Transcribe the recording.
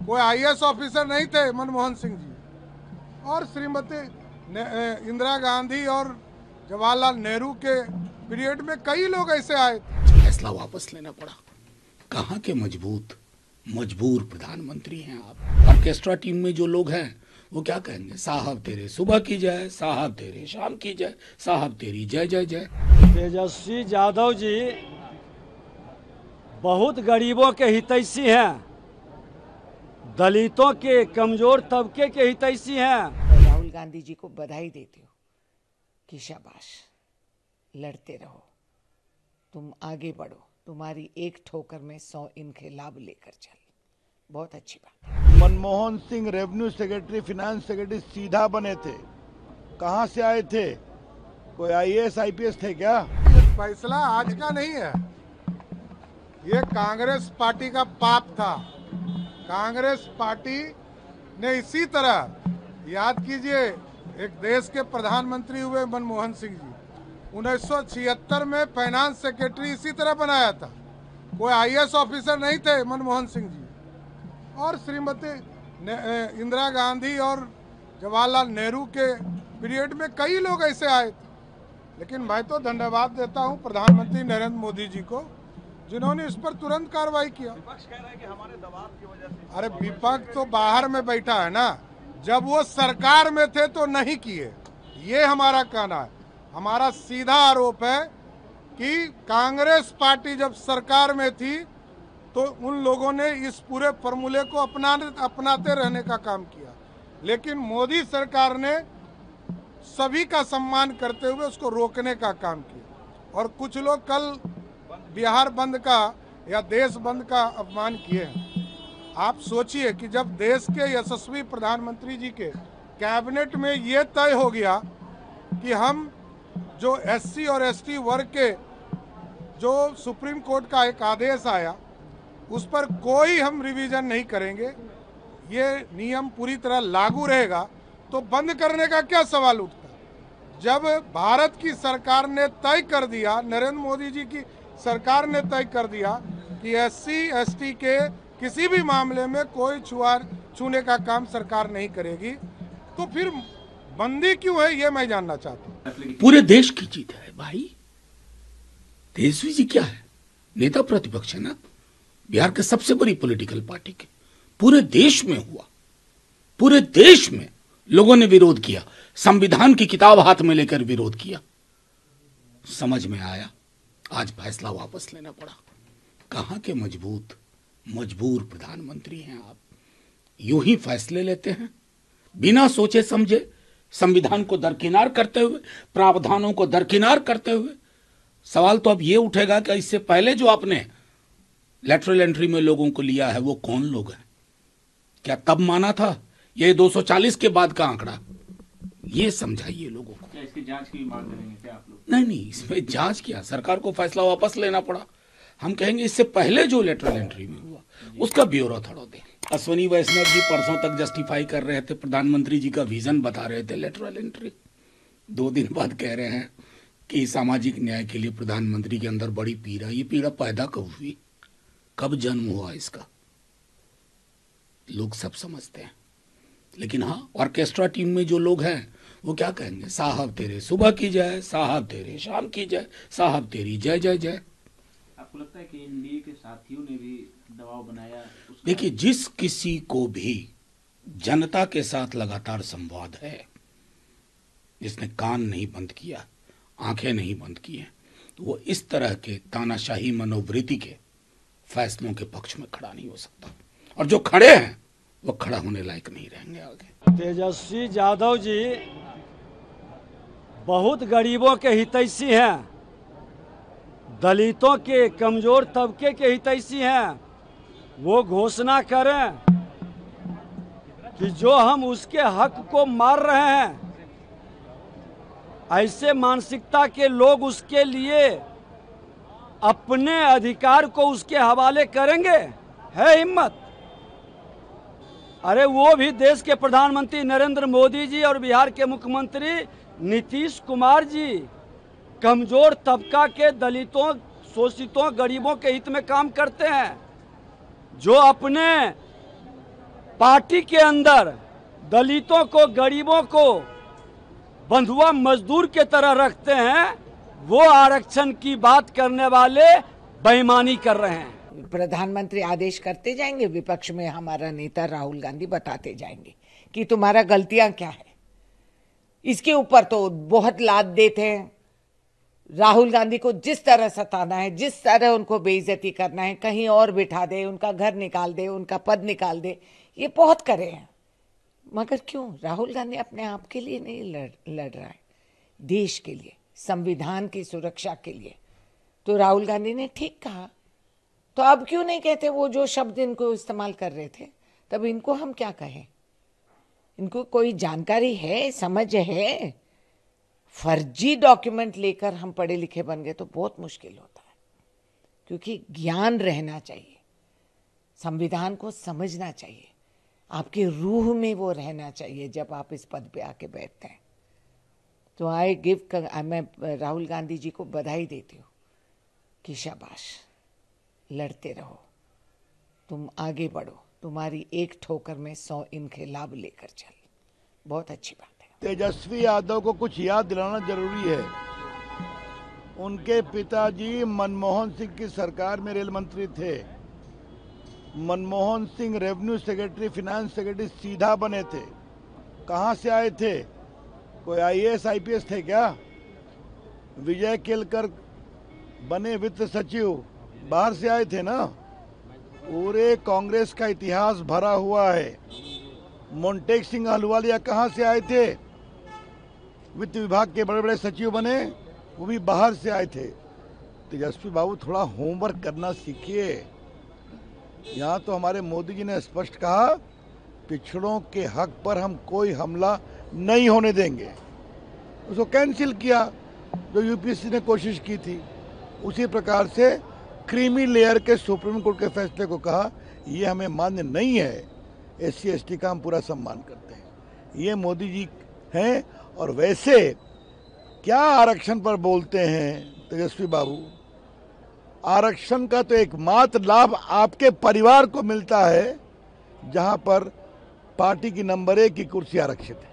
कोई IAS officer नहीं थे मनमोहन सिंह जी, और श्रीमती इंदिरा गांधी और जवाहरलाल नेहरू के पीरियड में कई लोग ऐसे आए। फैसला वापस लेना पड़ा। कहाँ के मजबूर प्रधानमंत्री हैं आप। ऑर्केस्ट्रा टीम में जो लोग हैं वो क्या कहेंगे, साहब तेरे सुबह की जय, साहब तेरे शाम की जय, साहब तेरी जय जय जय। तेजस्वी यादव जी बहुत गरीबों के हितैषी हैं, दलितों के, कमजोर तबके के हितैषी हैं। राहुल गांधी जी को बधाई देती हूँ कि शाबाश, लड़ते रहो, तुम आगे बढ़ो, तुम्हारी एक ठोकर में 100 इनके लाभ लेकर चल। बहुत अच्छी बात। Manmohan Singh revenue secretary, finance secretary सीधा बने थे, कहाँ से आए थे? कोई आईएएस आईपीएस थे क्या? फैसला आज का नहीं है, ये कांग्रेस पार्टी का पाप था। कांग्रेस पार्टी ने इसी तरह, याद कीजिए, एक देश के प्रधानमंत्री हुए मनमोहन सिंह जी, 1976 में फाइनेंस सेक्रेटरी इसी तरह बनाया था। कोई आईएएस ऑफिसर नहीं थे मनमोहन सिंह जी, और श्रीमती इंदिरा गांधी और जवाहरलाल नेहरू के पीरियड में कई लोग ऐसे आए थे। लेकिन मैं तो धन्यवाद देता हूं प्रधानमंत्री नरेंद्र मोदी जी को, जिन्होंने इस पर तुरंत कार्रवाई किया। विपक्ष कह रहा है कि हमारे दबाव की वजह से। अरे विपक्ष तो बाहर में बैठा है ना, जब वो सरकार में थे तो नहीं किए, ये हमारा कहना है। हमारा सीधा आरोप है कि कांग्रेस पार्टी जब सरकार में थी तो उन लोगों ने इस पूरे फॉर्मूले को अपनाते रहने का काम किया, लेकिन मोदी सरकार ने सभी का सम्मान करते हुए उसको रोकने का काम किया। और कुछ लोग कल बिहार बंद का या देश बंद का अपमान किए हैं। आप सोचिए कि जब देश के यशस्वी प्रधानमंत्री जी के कैबिनेट में ये तय हो गया कि हम जो एससी और एसटी वर्ग के जो सुप्रीम कोर्ट का एक आदेश आया उस पर कोई हम रिवीजन नहीं करेंगे, ये नियम पूरी तरह लागू रहेगा, तो बंद करने का क्या सवाल उठता? जब भारत की सरकार ने तय कर दिया, नरेंद्र मोदी जी की सरकार ने तय कर दिया कि एससी एसटी के किसी भी मामले में कोई छूने का काम सरकार नहीं करेगी, तो फिर बंदी क्यों है, ये मैं जानना चाहता हूँ। पूरे देश की जीत है भाई। तेजस्वी जी क्या है, नेता प्रतिपक्ष है ना, बिहार के सबसे बड़ी पॉलिटिकल पार्टी के। पूरे देश में हुआ, पूरे देश में लोगों ने विरोध किया, संविधान की किताब हाथ में लेकर विरोध किया। समझ में आया, आज फैसला वापस लेना पड़ा। कहाँ के मजबूर प्रधानमंत्री हैं आप। यूं ही फैसले लेते हैं बिना सोचे समझे, संविधान को दरकिनार करते हुए, प्रावधानों को दरकिनार करते हुए। सवाल तो अब ये उठेगा कि इससे पहले जो आपने लेटरल एंट्री में लोगों को लिया है वो कौन लोग हैं? क्या तब माना था? ये 240 के बाद का आंकड़ा, ये समझाइए लोगों को। क्या इसकी जांच की मांग करेंगे क्या आप लोग? नहीं, इसमें जांच किया, सरकार को फैसला वापस लेना पड़ा। हम कहेंगे इससे पहले जो लेटरल एंट्री में हुआ उसका ब्यौरा थोड़ा दे। अश्वनी वैष्णव जी परसों तक जस्टिफाई कर रहे थे, प्रधानमंत्री जी का विजन बता रहे थे लेटरल एंट्री। 2 दिन बाद कह रहे हैं कि सामाजिक न्याय के लिए प्रधानमंत्री के अंदर बड़ी पीड़ा। ये पीड़ा पैदा कब हुई, कब जन्म हुआ इसका, लोग सब समझते हैं। लेकिन हाँ, ऑर्केस्ट्रा टीम में जो लोग हैं वो क्या कहेंगे, साहब तेरे सुबह की जय, साहब तेरे शाम की जय, साहब तेरी जय जय जय। आपको लगता है कि एनडीए के साथियों ने भी दबाव बनाया? देखिए, जिस किसी को भी जनता के साथ लगातार संवाद है, जिसने कान नहीं बंद किया, आंखें नहीं बंद की हैं, तो वो इस तरह के तानाशाही मनोवृत्ति के फैसलों के पक्ष में खड़ा नहीं हो सकता। और जो खड़े हैं वो खड़ा होने लायक नहीं रहेंगे आगे। तेजस्वी यादव जी बहुत गरीबों के हितैषी हैं, दलितों के, कमजोर तबके के हितैषी हैं। वो घोषणा करें कि जो हम उसके हक को मार रहे हैं, ऐसे मानसिकता के लोग उसके लिए अपने अधिकार को उसके हवाले करेंगे? है हिम्मत? अरे वो भी देश के प्रधानमंत्री नरेंद्र मोदी जी और बिहार के मुख्यमंत्री नीतीश कुमार जी कमजोर तबका के, दलितों, शोषितों, गरीबों के हित में काम करते हैं। जो अपने पार्टी के अंदर दलितों को, गरीबों को बंधुआ मजदूर के तरह रखते हैं, वो आरक्षण की बात करने वाले बेईमानी कर रहे हैं। प्रधानमंत्री आदेश करते जाएंगे, विपक्ष में हमारा नेता राहुल गांधी बताते जाएंगे कि तुम्हारा गलतियां क्या है। इसके ऊपर तो बहुत लाद देते हैं। राहुल गांधी को जिस तरह सताना है, जिस तरह उनको बेइज्जती करना है, कहीं और बिठा दे, उनका घर निकाल दे, उनका पद निकाल दे, ये बहुत करे हैं। मगर क्यों? राहुल गांधी अपने आप के लिए नहीं लड़ रहा है, देश के लिए, संविधान की सुरक्षा के लिए। तो राहुल गांधी ने ठीक कहा, तो अब क्यों नहीं कहते वो जो शब्द इनको इस्तेमाल कर रहे थे? तब इनको हम क्या कहें? इनको कोई जानकारी है, समझ है? फर्जी डॉक्यूमेंट लेकर हम पढ़े लिखे बन गए तो बहुत मुश्किल होता है, क्योंकि ज्ञान रहना चाहिए, संविधान को समझना चाहिए, आपके रूह में वो रहना चाहिए जब आप इस पद पे आके बैठते हैं। तो मैं राहुल गांधी जी को बधाई देती हूँ कि शाबाश, लड़ते रहो, तुम आगे बढ़ो, तुम्हारी एक ठोकर में 100 इनकलाब लेकर चल। बहुत अच्छी बात है। तेजस्वी यादव को कुछ याद दिलाना जरूरी है। उनके पिताजी मनमोहन सिंह की सरकार में रेल मंत्री थे। Manmohan Singh revenue secretary, finance secretary सीधा बने थे। कहाँ से आए थे? कोई आईएएस आईपीएस थे क्या? विजय केलकर बने वित्त सचिव, बाहर से आए थे ना। पूरे कांग्रेस का इतिहास भरा हुआ है। मोन्टेक सिंह अहलुवालिया कहाँ से आए थे? वित्त विभाग के बड़े बड़े सचिव बने, वो भी बाहर से आए थे। तेजस्वी बाबू, थोड़ा होमवर्क करना सीखिए। यहाँ तो हमारे मोदी जी ने स्पष्ट कहा, पिछड़ों के हक पर हम कोई हमला नहीं होने देंगे। उसको कैंसिल किया जो यूपीएससी ने कोशिश की थी। उसी प्रकार से क्रीमी लेयर के सुप्रीम कोर्ट के फैसले को कहा, ये हमें मान्य नहीं है। एससी एसटी का हम पूरा सम्मान करते हैं। ये मोदी जी हैं। और वैसे क्या आरक्षण पर बोलते हैं तेजस्वी बाबू? आरक्षण का तो एकमात्र लाभ आपके परिवार को मिलता है, जहां पर पार्टी की नंबर 1 की कुर्सी आरक्षित है।